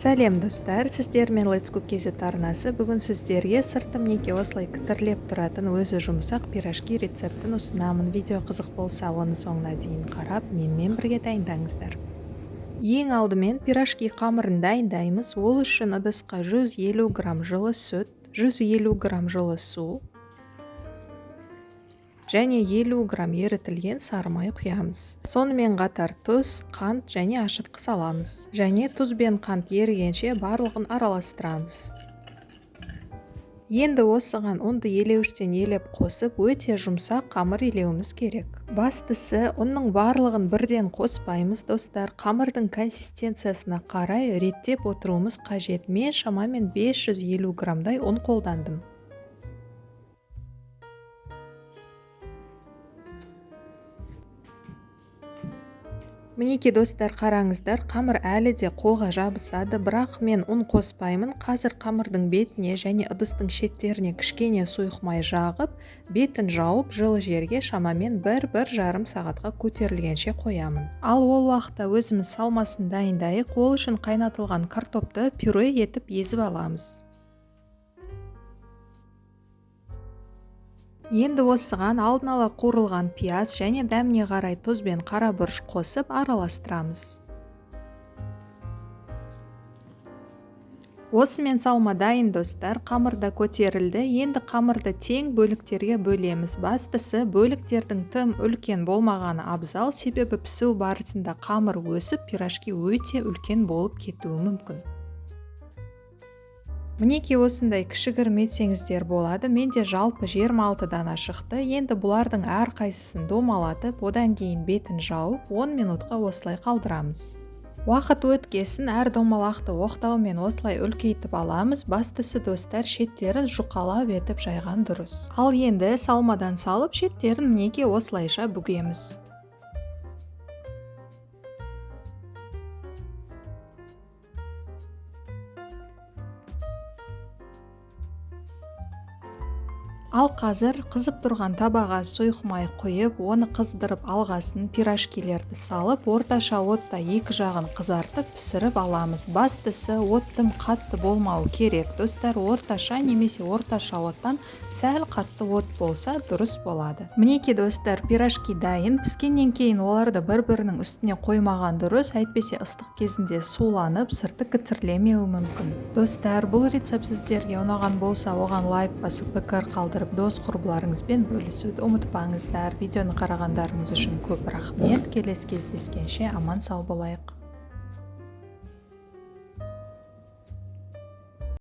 Сәлем достар, сіздермен Let's Cook KZ арнасы бүгін сіздерге сырты мінекей осылай кітірлеп тұратын өзі жұмсақ пирожки рецептін ұсынамын. Видео қызық болса, оны соңына дейін қарап, менімен бірге дайындаңыздар. Ең алдымен пирожки қамырын дайындаймыз. Ол үшін ыдысқа 150 грамм жылы сүт, 150 грамм жылы су және 50 грамм ерітілген сары май құямыз. Сонымен қатар тұз, қант және ашытқы саламыз. Және тұз бен қант ерігенше барлығын араластырамыз. Енді осыған ұнды елеуіштен елеп қосып, өте жұмсақ қамыр елеуіміз керек. Бастысы, ұнның барлығын бірден қоспаймыз, достар. Қамырдың консистенциясына қарай реттеп отыруымыз қажет. Мен шамамен 550 граммдай ұн қолдандым. Мінекей достар, қараңыздар, қамыр әлі де қолға жабысады, бірақ мен ұн қоспаймын. Қазір қамырдың бетіне және ыдыстың шеттеріне кішкене сұйық май жағып, бетін жауып, жылы жерге шамамен 1-1,5 сағатқа көтерілгенше қоямын. Ал ол уақытта өзіміз салмасын дайындайық. Ол үшін қайнатылған картопты пюре етіп езіп аламыз. Енді осыған алдын ала қуырылған пияз және дәміне қарай тұз бен қара бұрыш қосып араластырамыз. Осымен салма дайын достар, қамырда көтерілді. Енді қамырды тең бөліктерге бөлеміз. Бастысы, бөліктердің тым үлкен болмағаны абзал, себебі пісу барысында қамыр өсіп, пирожки өте үлкен болып кетуі мүмкін. Мінекей осындай кішігірім етсеңіздер болады. Менде жалпы 26 дана шықты. Енді бұлардың әрқайсысын домалатып, одан кейін бетін жауып, 10 минутқа осылай қалдырамыз. Уақыт өткесін әр домалақты оқтаумен осылай үлкейтіп аламыз. Бастысы достар, шеттерін жұқалап етіп жайған дұрыс. Ал енді салмадан салып, шеттерін мінекей осылайша бүгеміз. Ал қазір қызып тұрған табаға сұйық май құйып, оны қыздырып алғасын пирожкилерді салып, орташа отта екі жағын қызартып пісіріп аламыз. Бастысы, оттың қатты болмауы керек. Достар, орташа немесе орташа оттан сәл қатты от болса дұрыс болады. Мінекей достар, пирожки дайын. Піскеннен кейін оларды бір-бірінің үстіне қоймаған дұрыс, әйтпесе ыстық кезінде суланып, сырты кітірлемеуі мүмкін. Достар, бұл рецепт сіздерге ұнаған болса, оған лайк басып, пікір қалдырып, дос құрбыларыңызбен бөлісуді ұмытпаңыздар. Видеоны қарағандарыңыз үшін көп рахмет. Келесі кездескенше аман сау болайық.